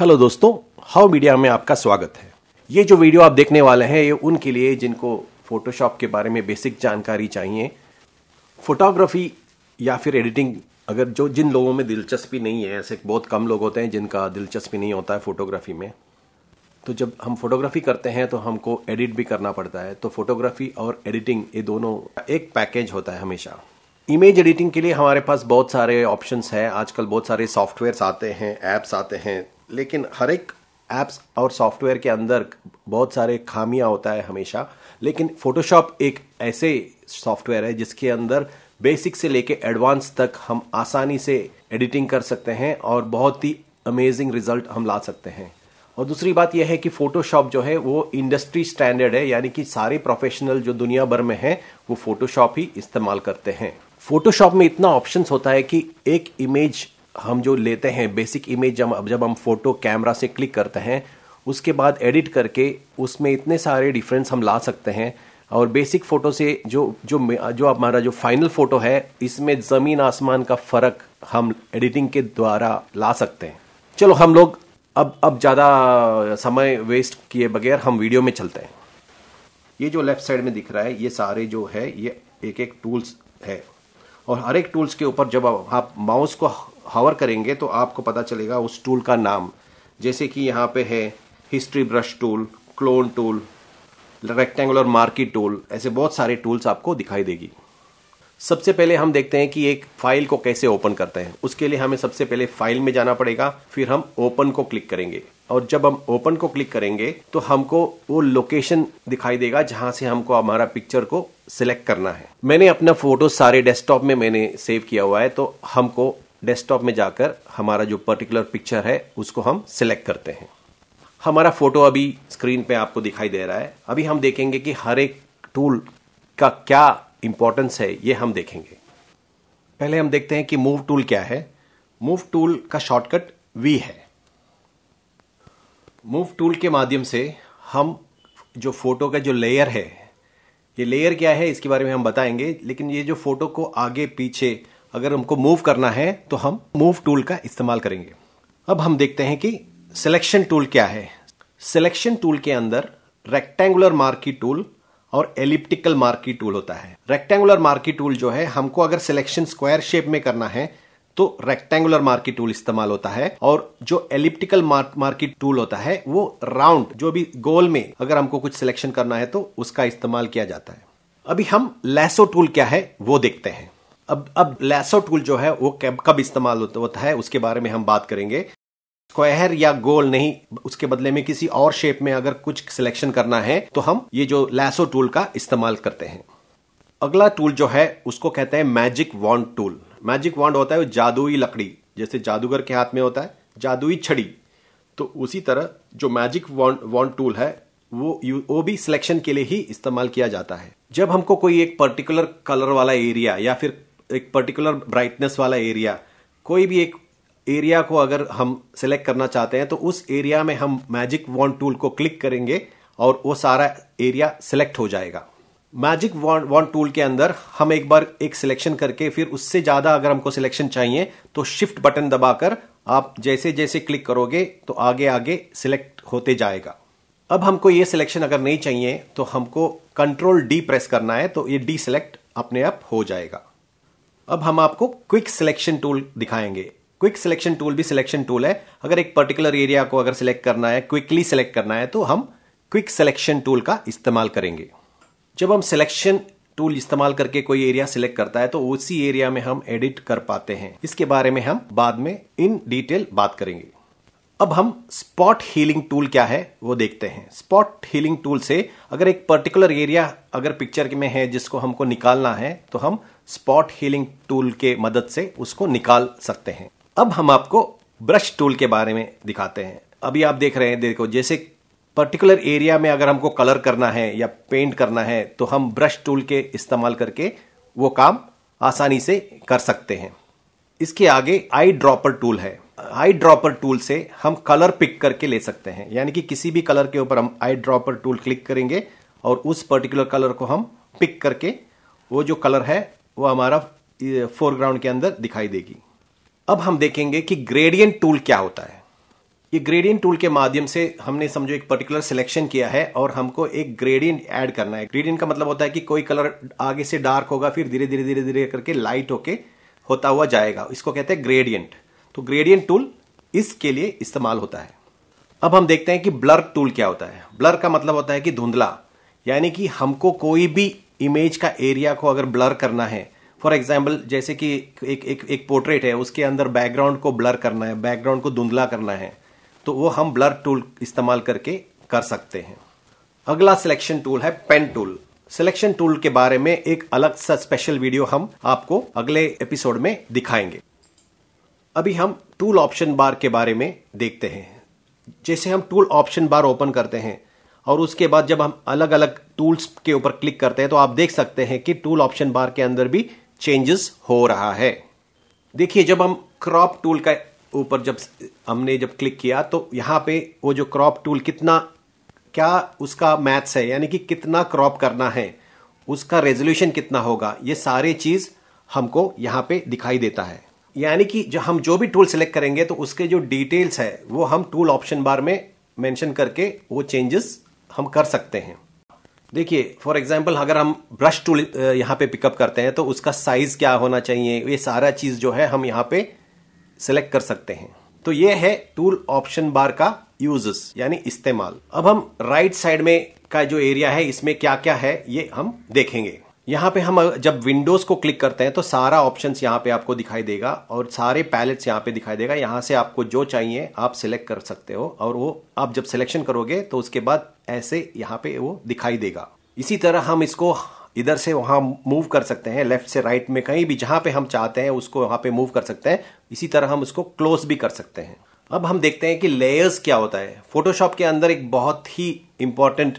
Hello दोस्तों, how media में आपका स्वागत है। ये जो वीडियो आप देखने वाले हैं ये उनके लिए जिनको फोटोशॉप के बारे में बेसिक जानकारी चाहिए। फोटोग्राफी या फिर एडिटिंग अगर जिन लोगों में दिलचस्पी नहीं है, ऐसे बहुत कम लोग होते हैं जिनका दिलचस्पी नहीं होता है फोटोग्राफी में। तो जब हम फोटोग्राफी करते हैं तो हमको एडिट भी करना पड़ता है। तो फोटोग्राफी और एडिटिंग ये दोनों एक पैकेज होता है हमेशा। इमेज एडिटिंग के लिए हमारे पास बहुत सारे ऑप्शंस हैं। आजकल बहुत सारे सॉफ्टवेयर्स आते हैं, ऐप्स आते हैं, लेकिन हर एक ऐप्स और सॉफ्टवेयर के अंदर बहुत सारे खामियां होता है हमेशा। लेकिन फोटोशॉप एक ऐसे सॉफ्टवेयर है जिसके अंदर बेसिक से लेके एडवांस तक हम आसानी से एडिटिंग कर सकते हैं और बहुत ही अमेजिंग रिजल्ट हम ला सकते हैं। और दूसरी बात यह है कि फोटोशॉप जो है वो इंडस्ट्री स्टैंडर्ड है, यानी कि सारे प्रोफेशनल जो दुनिया भर में हैं वो फोटोशॉप ही इस्तेमाल करते हैं। फोटोशॉप में इतना ऑप्शंस होता है कि एक इमेज हम जो लेते हैं, बेसिक इमेज जब हम फोटो कैमरा से क्लिक करते हैं उसके बाद एडिट करके उसमें इतने सारे डिफरेंस हम ला सकते हैं। और बेसिक फोटो से जो हमारा जो फाइनल फोटो है इसमें जमीन आसमान का फर्क हम एडिटिंग के द्वारा ला सकते हैं। चलो हम लोग अब ज्यादा समय वेस्ट किए बगैर हम वीडियो में चलते हैं। ये जो लेफ्ट साइड में दिख रहा है ये सारे जो है ये एक एक टूल्स है और हर एक टूल्स के ऊपर जब आप माउस को हवर करेंगे तो आपको पता चलेगा उस टूल का नाम। जैसे कि यहाँ पे है history brush tool, clone tool, rectangular marquee tool, ऐसे बहुत सारे टूल्स आपको दिखाई देगी। सबसे पहले हम देखते हैं कि एक फाइल को कैसे ओपन करते हैं। उसके लिए हमें सबसे पहले फाइल में जाना पड़ेगा, फिर हम ओपन को क्लिक करेंगे और जब हम ओपन को क्लिक करेंगे तो हमको वो लोकेशन दिखाई देगा जहां से हमको हमारा पिक्चर को सिलेक्ट करना है। मैंने अपना फोटो सारे डेस्कटॉप में मैंने सेव किया हुआ है, तो हमको डेस्कटॉप में जाकर हमारा जो पर्टिकुलर पिक्चर है उसको हम सिलेक्ट करते हैं। हमारा फोटो अभी स्क्रीन पे आपको दिखाई दे रहा है। अभी हम देखेंगे कि हर एक टूल का क्या इंपॉर्टेंस है, ये हम देखेंगे। पहले हम देखते हैं कि मूव टूल क्या है। मूव टूल का शॉर्टकट वी है। मूव टूल के माध्यम से हम जो फोटो का जो लेयर है, ये लेयर क्या है इसके बारे में हम बताएंगे, लेकिन ये जो फोटो को आगे पीछे अगर हमको मूव करना है तो हम मूव टूल का इस्तेमाल करेंगे। अब हम देखते हैं कि सिलेक्शन टूल क्या है। सिलेक्शन टूल के अंदर रेक्टेंगुलर मार्की टूल और एलिप्टिकल मार्की टूल होता है। रेक्टेंगुलर मार्की टूल जो है हमको अगर सिलेक्शन स्क्वायर शेप में करना है तो रेक्टेंगुलर मार्की टूल इस्तेमाल होता है, और जो एलिप्टिकल मार्की टूल होता है वो राउंड जो भी गोल में अगर हमको कुछ सिलेक्शन करना है तो उसका इस्तेमाल किया जाता है। अभी हम लैसो टूल क्या है वो देखते हैं। अब लैसो टूल जो है वो कब इस्तेमाल होता है उसके बारे में हम बात करेंगे। स्क्वायर या गोल नहीं, उसके बदले में किसी और शेप में अगर कुछ सिलेक्शन करना है तो हम ये जो लैसो टूल का इस्तेमाल करते हैं। अगला टूल जो है उसको कहते हैं magic wand tool. Magic wand होता है जादुई लकड़ी, जैसे जादूगर के हाथ में होता है जादुई छड़ी, तो उसी तरह जो मैजिक वॉन्ड टूल है वो भी सिलेक्शन के लिए ही इस्तेमाल किया जाता है। जब हमको कोई एक पर्टिकुलर कलर वाला एरिया या फिर एक पर्टिकुलर ब्राइटनेस वाला एरिया, कोई भी एक एरिया को अगर हम सिलेक्ट करना चाहते हैं तो उस एरिया में हम मैजिक वॉन्ड टूल को क्लिक करेंगे और वो सारा एरिया सिलेक्ट हो जाएगा। मैजिक वॉन्ड टूल के अंदर हम एक बार एक सिलेक्शन करके फिर उससे ज्यादा अगर हमको सिलेक्शन चाहिए तो शिफ्ट बटन दबाकर आप जैसे जैसे क्लिक करोगे तो आगे आगे सिलेक्ट होते जाएगा। अब हमको ये सिलेक्शन अगर नहीं चाहिए तो हमको कंट्रोल डी प्रेस करना है, तो ये डी सिलेक्ट अपने आप हो जाएगा। अब हम आपको क्विक सिलेक्शन टूल दिखाएंगे। क्विक सिलेक्शन टूल भी सिलेक्शन टूल है। अगर एक पर्टिकुलर एरिया को अगर सिलेक्ट करना है, क्विकली सिलेक्ट करना है, तो हम क्विक सिलेक्शन टूल का इस्तेमाल करेंगे। जब हम सिलेक्शन टूल इस्तेमाल करके कोई एरिया सिलेक्ट करता है तो उसी एरिया में हम एडिट कर पाते हैं। इसके बारे में हम बाद में इन डिटेल बात करेंगे। अब हम स्पॉट हीलिंग टूल क्या है वो देखते हैं। स्पॉट हीलिंग टूल से अगर एक पर्टिकुलर एरिया अगर पिक्चर में है जिसको हमको निकालना है तो हम स्पॉट हीलिंग टूल के मदद से उसको निकाल सकते हैं। अब हम आपको ब्रश टूल के बारे में दिखाते हैं। अभी आप देख रहे हैं, देखो जैसे पर्टिकुलर एरिया में अगर हमको कलर करना है या पेंट करना है तो हम ब्रश टूल के इस्तेमाल करके वो काम आसानी से कर सकते हैं। इसके आगे आई ड्रॉपर टूल है। आई ड्रॉपर टूल से हम कलर पिक करके ले सकते हैं, यानी कि किसी भी कलर के ऊपर हम आई ड्रॉपर टूल क्लिक करेंगे और उस पर्टिकुलर कलर को हम पिक करके वो जो कलर है वो हमारा फोरग्राउंड के अंदर दिखाई देगी। अब हम देखेंगे कि ग्रेडियंट टूल क्या होता है। ये ग्रेडियंट टूल के माध्यम से हमने समझो एक पर्टिकुलर सिलेक्शन किया है और हमको एक ग्रेडियंट ऐड करना है। ग्रेडियंट का मतलब होता है कि कोई कलर आगे से डार्क होगा, फिर धीरे धीरे धीरे धीरे करके लाइट होके होता हुआ जाएगा, इसको कहते हैं ग्रेडियंट। तो ग्रेडियंट टूल इसके लिए इस्तेमाल होता है। अब हम देखते हैं कि ब्लर टूल क्या होता है। ब्लर का मतलब होता है कि धुंधला, यानी कि हमको कोई भी इमेज का एरिया को अगर ब्लर करना है, फॉर एग्जाम्पल जैसे कि एक पोर्ट्रेट है, उसके अंदर बैकग्राउंड को ब्लर करना है, बैकग्राउंड को धुंधला करना है, तो वो हम ब्लर टूल इस्तेमाल करके कर सकते हैं। अगला सिलेक्शन टूल है पेन टूल। सिलेक्शन टूल के बारे में एक अलग सा स्पेशल वीडियो हम आपको अगले एपिसोड में दिखाएंगे। अभी हम टूल ऑप्शन बार के बारे में देखते हैं। जैसे हम टूल ऑप्शन बार ओपन करते हैं और उसके बाद जब हम अलग अलग टूल्स के ऊपर क्लिक करते हैं तो आप देख सकते हैं कि टूल ऑप्शन बार के अंदर भी चेंजेस हो रहा है। देखिए, जब हम क्रॉप टूल का ऊपर जब क्लिक किया तो यहां पे वो जो क्रॉप टूल क्या उसका मैथ्स है, यानी कि कितना क्रॉप करना है, उसका रेजोल्यूशन कितना होगा, ये सारे चीज हमको यहां पे दिखाई देता है। यानी कि हम जो भी टूल सिलेक्ट करेंगे तो उसके जो डिटेल्स है वो हम टूल ऑप्शन बार में मेंशन करके वो चेंजेस हम कर सकते हैं। देखिए, फॉर एग्जांपल अगर हम ब्रश टूल यहां पे पिकअप करते हैं तो उसका साइज क्या होना चाहिए, ये सारा चीज जो है हम यहां पे सिलेक्ट कर सकते हैं। तो ये है टूल ऑप्शन बार का यूजेस, यानी इस्तेमाल। अब हम राइट साइड में का जो एरिया है इसमें क्या क्या है ये हम देखेंगे। यहां पे हम जब विंडोज को क्लिक करते हैं तो सारा ऑप्शंस यहां पे आपको दिखाई देगा और सारे पैलेट्स यहां पे दिखाई देगा। यहां से आपको जो चाहिए आप सिलेक्ट कर सकते हो और वो आप जब सिलेक्शन करोगे तो उसके बाद ऐसे यहां पे वो दिखाई देगा। इसी तरह हम इसको इधर से वहां मूव कर सकते हैं, लेफ्ट से राइट में कहीं भी जहां पे हम चाहते हैं उसको वहां पे मूव कर सकते हैं। इसी तरह हम उसको क्लोज भी कर सकते हैं। अब हम देखते हैं कि लेयर्स क्या होता है। फोटोशॉप के अंदर एक बहुत ही इंपॉर्टेंट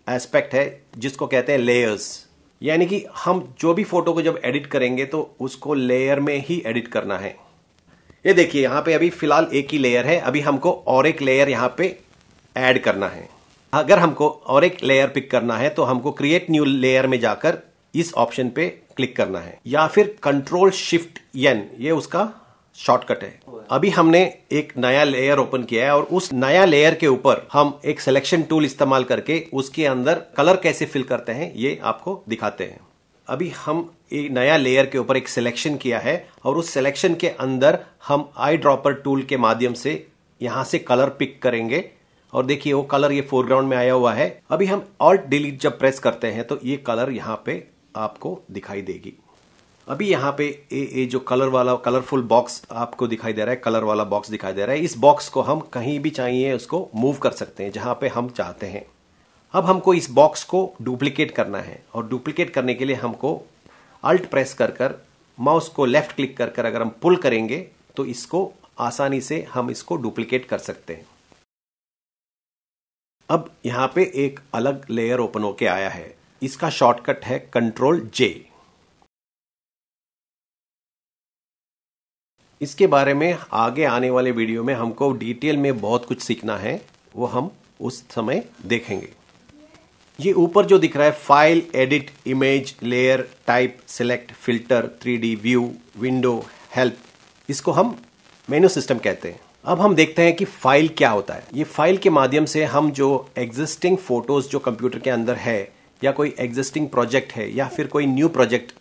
एस्पेक्ट है जिसको कहते हैं लेयर्स, यानी कि हम जो भी फोटो को जब एडिट करेंगे तो उसको लेयर में ही एडिट करना है। ये देखिए, यहां पे अभी फिलहाल एक ही लेयर है, अभी हमको और एक लेयर यहां पे ऐड करना है। अगर हमको और एक लेयर पिक करना है तो हमको क्रिएट न्यू लेयर में जाकर इस ऑप्शन पे क्लिक करना है, या फिर कंट्रोल शिफ्ट एन, ये उसका शॉर्टकट है। अभी हमने एक नया लेयर ओपन किया है और उस नया लेयर के ऊपर हम एक सिलेक्शन टूल इस्तेमाल करके उसके अंदर कलर कैसे फिल करते हैं ये आपको दिखाते हैं। अभी हम एक नया लेयर के ऊपर एक सिलेक्शन किया है और उस सिलेक्शन के अंदर हम आई ड्रॉपर टूल के माध्यम से यहां से कलर पिक करेंगे और देखिए वो कलर ये फोरग्राउंड में आया हुआ है। अभी हम ऑल्ट डिलीट जब प्रेस करते हैं तो ये कलर यहां पे आपको दिखाई देगी। अभी यहाँ पे ये जो कलरफुल बॉक्स आपको दिखाई दे रहा है, कलर वाला बॉक्स दिखाई दे रहा है, इस बॉक्स को हम कहीं भी चाहिए उसको मूव कर सकते हैं जहां पे हम चाहते हैं। अब हमको इस बॉक्स को डुप्लीकेट करना है और डुप्लीकेट करने के लिए हमको अल्ट प्रेस कर माउस को लेफ्ट क्लिक कर अगर हम पुल करेंगे तो इसको आसानी से हम इसको डुप्लीकेट कर सकते हैं। अब यहां पे एक अलग लेयर ओपन होके आया है, इसका शॉर्टकट है कंट्रोल जे। इसके बारे में आगे आने वाले वीडियो में हमको डिटेल में बहुत कुछ सीखना है, वो हम उस समय देखेंगे। ये ऊपर जो दिख रहा है file, edit, image, layer, type, select, filter, 3D view, window, help, इसको हम मेनू सिस्टम कहते हैं। अब हम देखते हैं कि फाइल क्या होता है। ये फाइल के माध्यम से हम जो एग्जिस्टिंग फोटोज जो कंप्यूटर के अंदर है या कोई एग्जिस्टिंग प्रोजेक्ट है या फिर कोई न्यू प्रोजेक्ट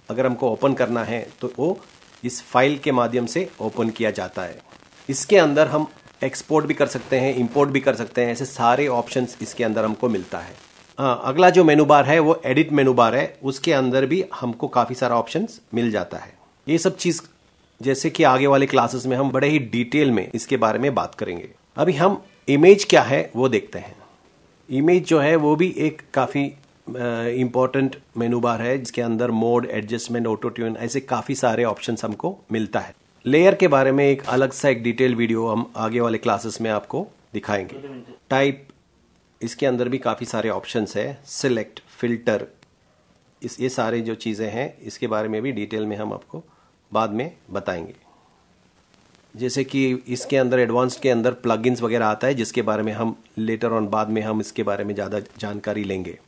अगर हमको ओपन करना है तो वो इस फाइल के माध्यम से ओपन किया जाता है। इसके अंदर हम एक्सपोर्ट भी कर सकते हैं, इंपोर्ट भी कर सकते हैं, ऐसे सारे ऑप्शंस इसके अंदर हमको मिलता है। अगला जो मेनू बार है वो एडिट मेनू बार है, उसके अंदर भी हमको काफी सारा ऑप्शंस मिल जाता है। ये सब चीज जैसे कि आगे वाले क्लासेस में हम बड़े ही डिटेल में इसके बारे में बात करेंगे। अभी हम इमेज क्या है वो देखते हैं। इमेज जो है वो भी एक काफी इंपॉर्टेंट मेनू बार है जिसके अंदर मोड, एडजस्टमेंट, ऑटो ट्यून, ऐसे काफी सारे ऑप्शंस हमको मिलता है। लेयर के बारे में एक अलग सा एक डिटेल वीडियो हम आगे वाले क्लासेस में आपको दिखाएंगे। टाइप, इसके अंदर भी काफी सारे ऑप्शंस है, सिलेक्ट, फिल्टर, ये सारे जो चीजें हैं इसके बारे में भी डिटेल में हम आपको बाद में बताएंगे। जैसे कि इसके अंदर एडवांस्ड के अंदर प्लगइन्स वगैरह आता है जिसके बारे में हम लेटर ऑन बाद में हम इसके बारे में ज्यादा जानकारी लेंगे।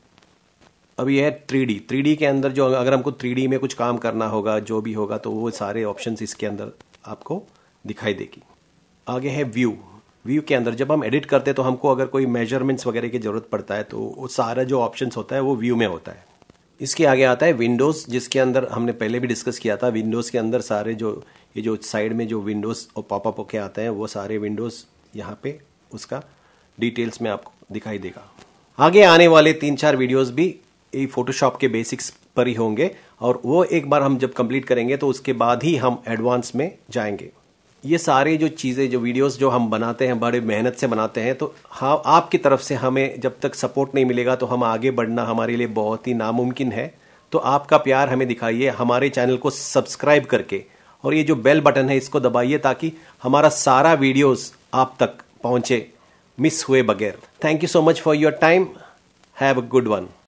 अब ये है 3D के अंदर जो अगर हमको 3D में कुछ काम करना होगा जो भी होगा तो वो सारे ऑप्शंस इसके अंदर आपको दिखाई देगी। आगे है व्यू। व्यू के अंदर जब हम एडिट करते हैं तो हमको अगर कोई मेजरमेंट्स वगैरह की जरूरत पड़ता है तो वो सारा जो ऑप्शंस होता है वो व्यू में होता है। इसके आगे आता है विंडोज़, जिसके अंदर हमने पहले भी डिस्कस किया था। विंडोज़ के अंदर सारे ये जो साइड में जो विंडोज़ और पॉपअप होके आते हैं वो सारे विंडोज़ यहाँ पे उसका डिटेल्स में आपको दिखाई देगा। आगे आने वाले 3-4 वीडियोस भी ये फोटोशॉप के बेसिक्स पर ही होंगे और वो एक बार हम जब कंप्लीट करेंगे तो उसके बाद ही हम एडवांस में जाएंगे। ये सारे जो चीज़ें जो वीडियोस जो हम बनाते हैं बड़े मेहनत से बनाते हैं, तो हाँ आपकी तरफ से हमें जब तक सपोर्ट नहीं मिलेगा तो हम आगे बढ़ना हमारे लिए बहुत ही नामुमकिन है। तो आपका प्यार हमें दिखाइए हमारे चैनल को सब्सक्राइब करके, और ये जो बेल बटन है इसको दबाइए ताकि हमारा सारा वीडियोस आप तक पहुंचे मिस हुए बगैर। Thank you so much for your time. Have a good one.